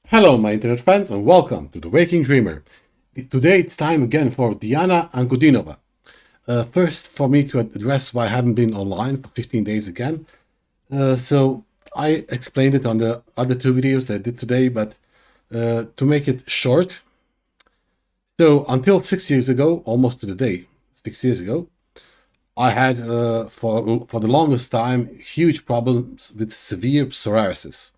Hello, my internet friends, and welcome to The Waking Dreamer. Today it's time again for Diana Ankudinova. First, for me to address why I haven't been online for 15 days again. So I explained it on the other two videos that I did today, but to make it short, so until 6 years ago, almost to the day, 6 years ago, I had for the longest time huge problems with severe psoriasis.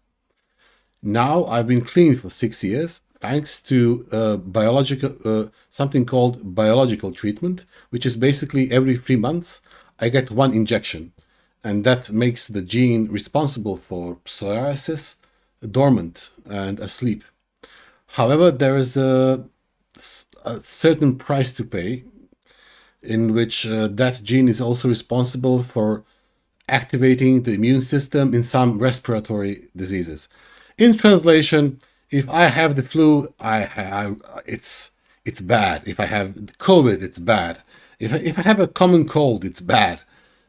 Now I've been clean for 6 years thanks to biological something called biological treatment, which is basically every 3 months I get one injection, and that makes the gene responsible for psoriasis dormant and asleep. However, there is a certain price to pay in which that gene is also responsible for activating the immune system in some respiratory diseases. In translation, if I have the flu, it's bad. If I have COVID, it's bad. If I have a common cold, it's bad.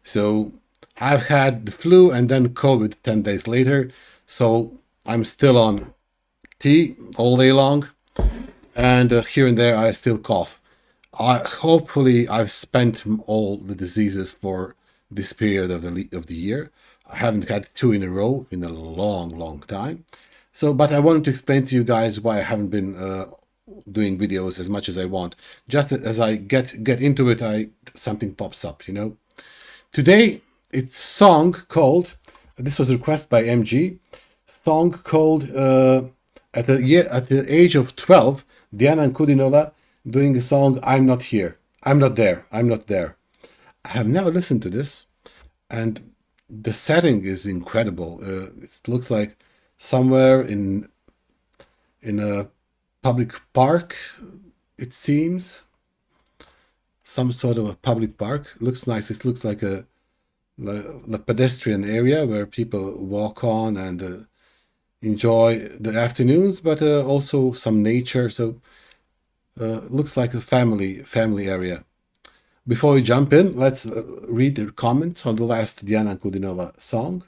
So I've had the flu and then COVID 10 days later. So I'm still on tea all day long, and here and there I still cough. Hopefully I've spent all the diseases for this period of the year. I haven't had two in a row in a long time. So, but I wanted to explain to you guys why I haven't been doing videos as much as I want. Just as I get into it, something pops up. Today it's song called. This was a request by MG. Song called at the age of 12, Diana Ankudinova doing a song "I'm Not Here, I'm Not There, I'm Not There." I have never listened to this, and the setting is incredible. It looks like somewhere in a public park. It seems some sort of a public park. Looks nice. It looks like the pedestrian area where people walk on and enjoy the afternoons, but also some nature. So looks like a family area. Before we jump in, let's read the comments on the last Diana Ankudinova song.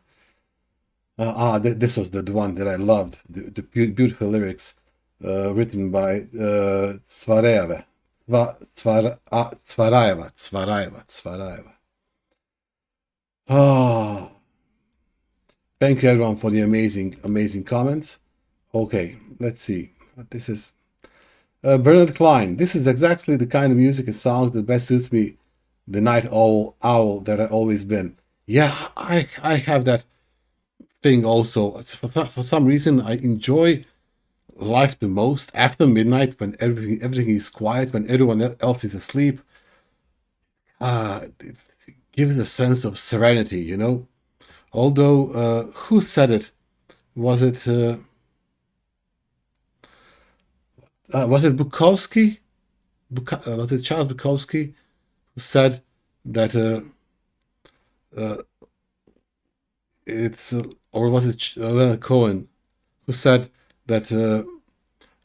This was the one that I loved. The beautiful lyrics written by Tsvareva. Tsvaraeva. Oh, thank you everyone for the amazing comments. Okay, let's see. This is Bernard Klein. This is exactly the kind of music and songs that best suits me, the night owl that I've always been. Yeah, I have that thing also. For some reason, I enjoy life the most after midnight when everything is quiet, when everyone else is asleep. It gives a sense of serenity. Although, who said it? Was it Bukowski? Was it Charles Bukowski who said that it's or was it Leonard Cohen who said that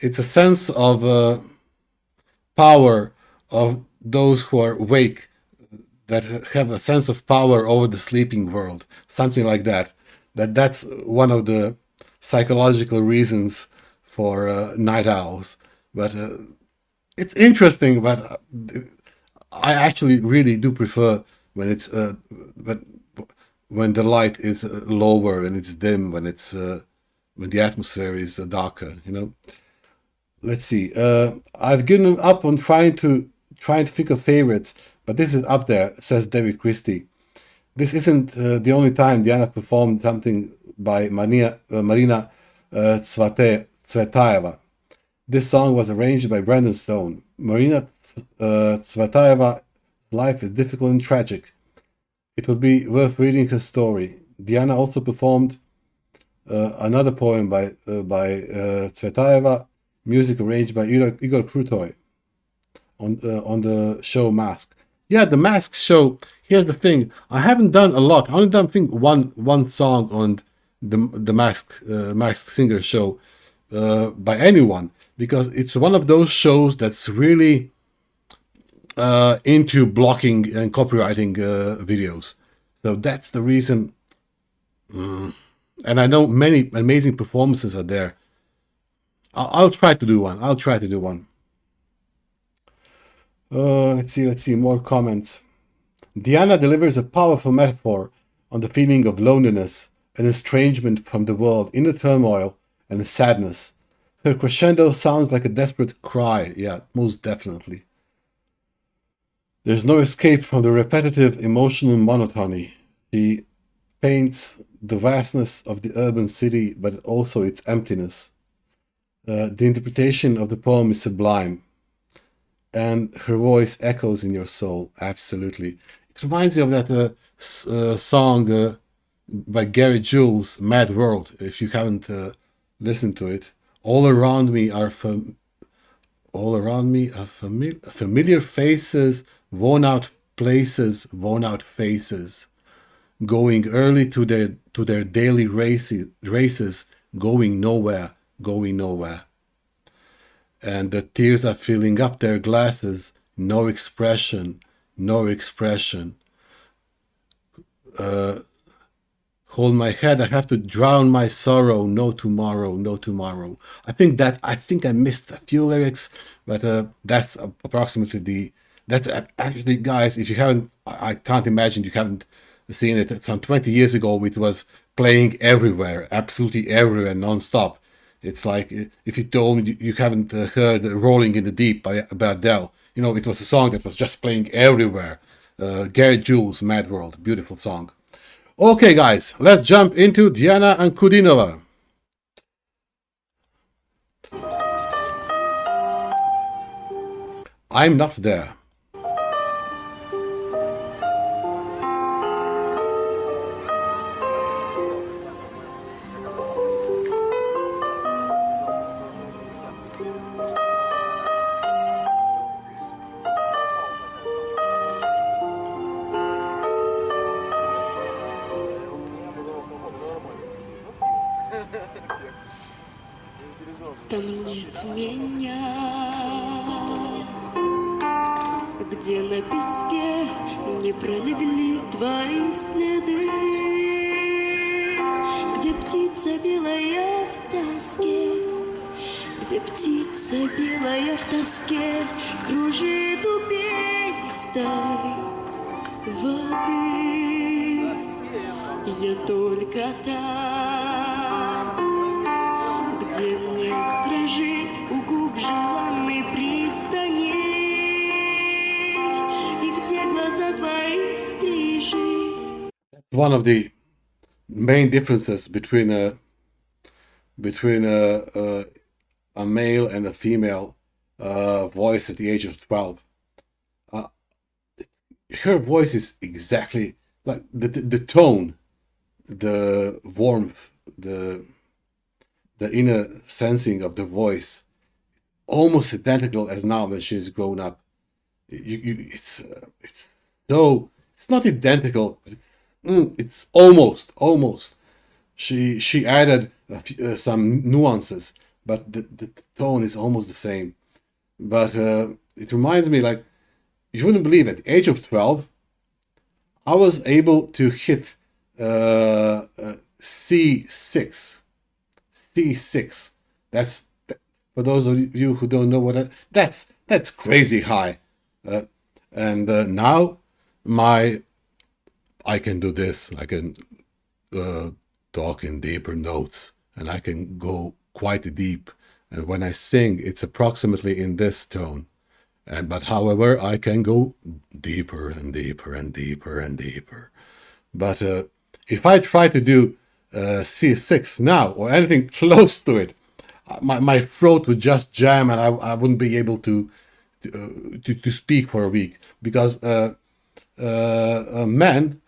it's a sense of power of those who are awake, that have a sense of power over the sleeping world, something like that. That's one of the psychological reasons for night owls. But it's interesting. But I actually really do prefer when it's when the light is lower, when it's dim, when the atmosphere is darker. Let's see. I've given up on trying to think of favorites, but this is up there, says David Christie. This isn't the only time Diana performed something by Marina Tsvetaeva. This song was arranged by Brandon Stone. Marina Tsvetaeva's life is difficult and tragic. It would be worth reading her story. Diana also performed another poem by Tsvetaeva, music arranged by Igor Krutoy on the show Mask. Yeah, the Mask show. Here's the thing: I haven't done a lot. I only done, I think, one song on the Masked Singer show by anyone, because it's one of those shows that's really into blocking and copywriting videos. So that's the reason. And I know many amazing performances are there. I'll try to do one. I'll try to do one. Let's see, more comments. Diana delivers a powerful metaphor on the feeling of loneliness and estrangement from the world, inner turmoil and sadness. Her crescendo sounds like a desperate cry. Yeah, most definitely. There's no escape from the repetitive emotional monotony. She paints the vastness of the urban city, but also its emptiness. The interpretation of the poem is sublime, and her voice echoes in your soul. Absolutely. It reminds you of that song by Gary Jules, Mad World, if you haven't listened to it. All around me are familiar faces, worn out places, worn out faces, going early to their daily races, going nowhere, going nowhere. And the tears are filling up their glasses, no expression, no expression. Hold my head, I have to drown my sorrow, no tomorrow, no tomorrow. I think I missed a few lyrics, but that's approximately that's actually, guys, if you haven't, I can't imagine you haven't seen it. Some 20 years ago, it was playing everywhere, absolutely everywhere, non-stop. It's like if you told me you haven't heard Rolling in the Deep by Adele. You know, it was a song that was just playing everywhere. Gary Jules, Mad World, beautiful song. Okay, guys, let's jump into Diana Ankudinova. I'm not there. Там нет меня, где на песке не пролегли твои следы, где птица белая в тоске, где птица белая в тоске кружит у пенистой воды. Я только там, где нет дрожит у губ желанной пристани, и где глаза твои стрижи. One of the main differences between a male and a female voice at the age of 12. Uh, Her voice is exactly like the tone, the warmth, the inner sensing of the voice, almost identical as now when she's grown up. It's so, it's not identical, but it's almost. She added some nuances, but the tone is almost the same. But it reminds me, like, you wouldn't believe, at the age of 12, I was able to hit C6. C6. That's, for those of you who don't know what that's crazy high. And now I can do this. I can talk in deeper notes, and I can go quite deep. And when I sing, it's approximately in this tone. But however, I can go deeper and deeper and deeper and deeper. But if I try to do C6 now, or anything close to it, my throat would just jam, and I wouldn't be able to speak for a week, because men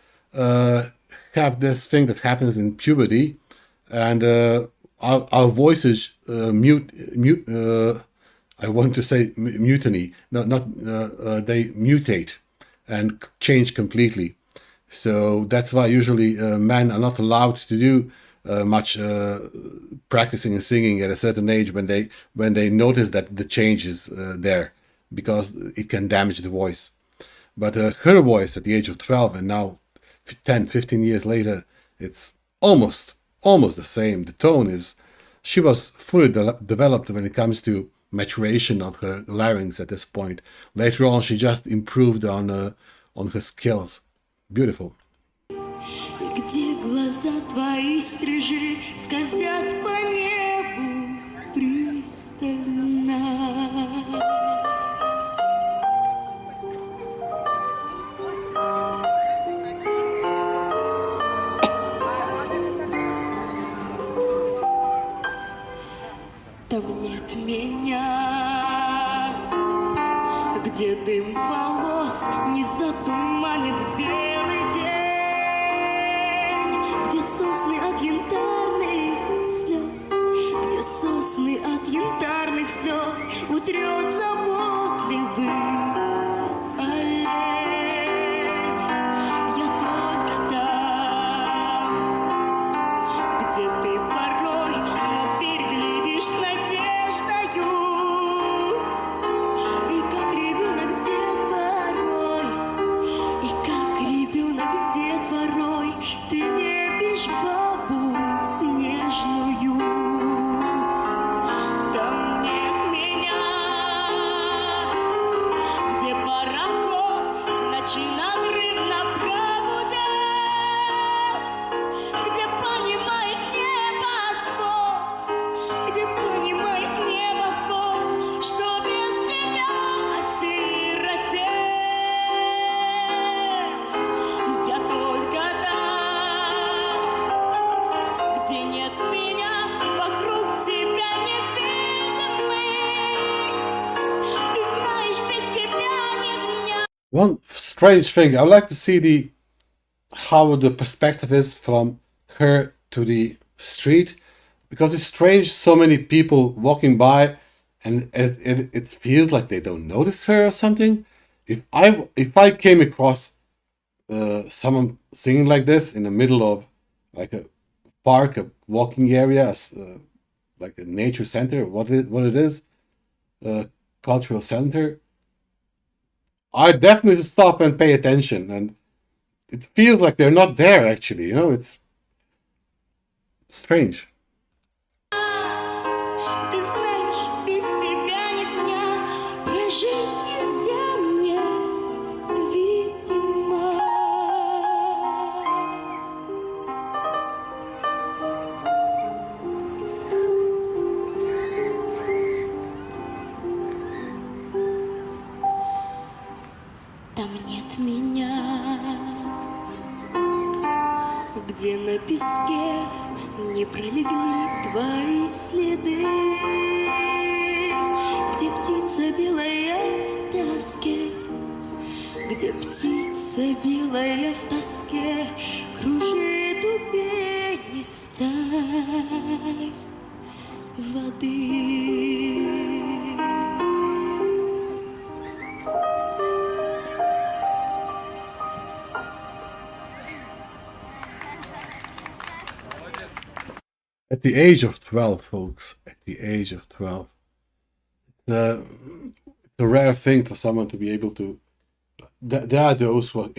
have this thing that happens in puberty, and our voices mute. I want to say mutiny. No, not they mutate and change completely. So that's why usually men are not allowed to do much practicing and singing at a certain age when they notice that the change is there, because it can damage the voice. But her voice at the age of 12, and now 10, 15 years later, it's almost the same. The tone is she was fully developed when it comes to maturation of her larynx at this point. Later on, she just improved on her skills. Beautiful. Где глаза твои стрижи скользят по небу пристально. Там нет меня, где дым волос не затуманит белый день, где сосны от янтарных слез, где сосны от янтарных слез утрет заботливый олень. Я только там, где ты порой на дверь глядишь с надеждою, и как ребенок с детворой, и как ребенок с детворой ты лепишь бабу снежную. Там нет меня, где пароход в ночи надрывно прогудел, где понимает небосвод, где понимает небосвод, что без тебя осиротел. Я только там, где нет меня, вокруг тебя невидимый. Ты знаешь, без тебя нет дня. One strange thing, I would like to see how the perspective is from her to the street, because it's strange, so many people walking by, and it feels like they don't notice her or something. If I came across someone singing like this in the middle of like a park, a walking area, like a nature center, what it is, cultural center, I definitely stop and pay attention, and it feels like they're not there actually. It's strange. Ты знаешь, без тебя ни дня прожить нельзя мне, видимо. Там нет меня, где на песке не пролегли твои следы, где птица белая в тоске, где птица белая в тоске кружит у пенистой воды. At the age of 12, folks, at the age of 12, it's a rare thing for someone to be able to. There are those who are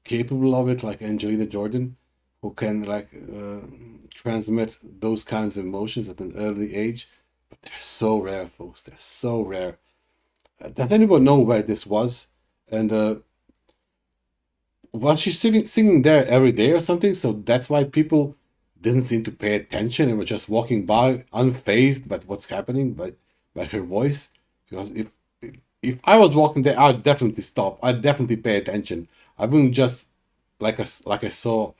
capable of it, like Angelina Jordan, who can like transmit those kinds of emotions at an early age. But they're so rare, folks. They're so rare. Does anyone know where this was? And was she singing there every day or something? So that's why people didn't seem to pay attention and were just walking by unfazed by what's happening by her voice. Because if I was walking there, I'd definitely stop. I'd definitely pay attention. I wouldn't just like I saw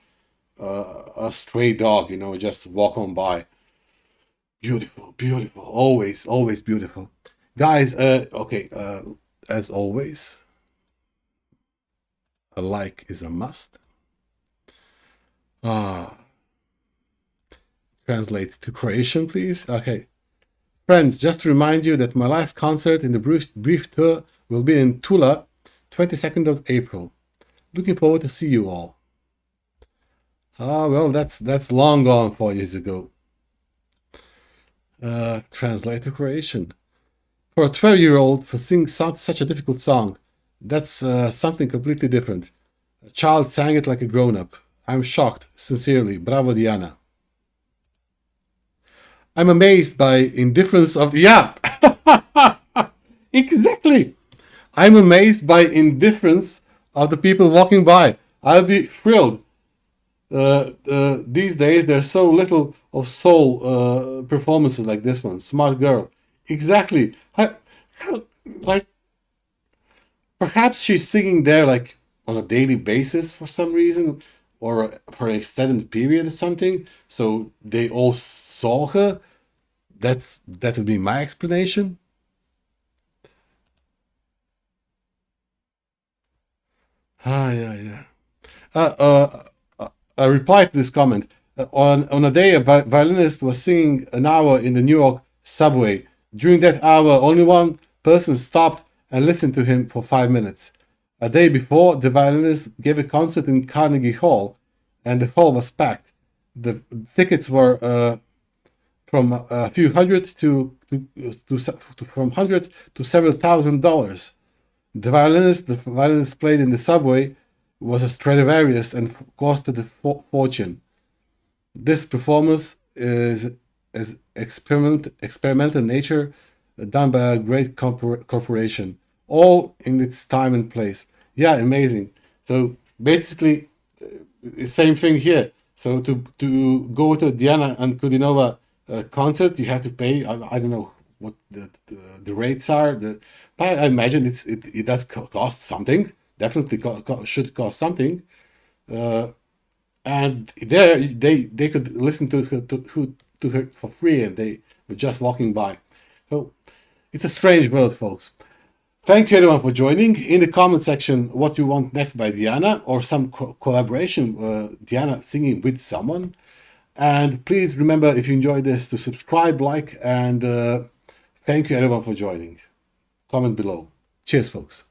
a stray dog, just walk on by. Beautiful, beautiful, always, always beautiful, guys. Okay, as always, a like is a must. Translate to Croatian, please. Okay. Friends, just to remind you that my last concert in the brief tour will be in Tula, 22nd of April. Looking forward to see you all. Well, that's long gone 4 years ago. Translate to Croatian. For a 12-year-old, for singing such a difficult song, that's something completely different. A child sang it like a grown-up. I'm shocked, sincerely. Bravo, Diana. I'm amazed by indifference of the yeah. Exactly. I'm amazed by indifference of the people walking by. I'll be thrilled. These days, there's so little of soul performances like this one. Smart girl. Exactly. Like, perhaps she's singing there like on a daily basis for some reason, or for an extended period or something. So they all saw her. That would be my explanation. Ah, yeah, yeah. A reply to this comment. On a day, a violinist was singing an hour in the New York subway. During that hour, only one person stopped and listened to him for 5 minutes. A day before, the violinist gave a concert in Carnegie Hall, and the hall was packed. The tickets were from a few hundred to from hundred to several $1,000. The violinist played in the subway was a Stradivarius and costed a fortune. This performance is experimental nature done by a great corporation, all in its time and place. Yeah, amazing. So basically, same thing here. So to go to Diana Ankudinova concert, you have to pay. I don't know what the rates are. But I imagine it does cost something. Definitely should cost something. And there they could listen to her for free, and they were just walking by. So it's a strange world, folks. Thank you everyone for joining. In the comment section, what you want next by Diana, or some collaboration, Diana singing with someone. And please remember, if you enjoyed this, to subscribe, like, and thank you everyone for joining. Comment below. Cheers, folks.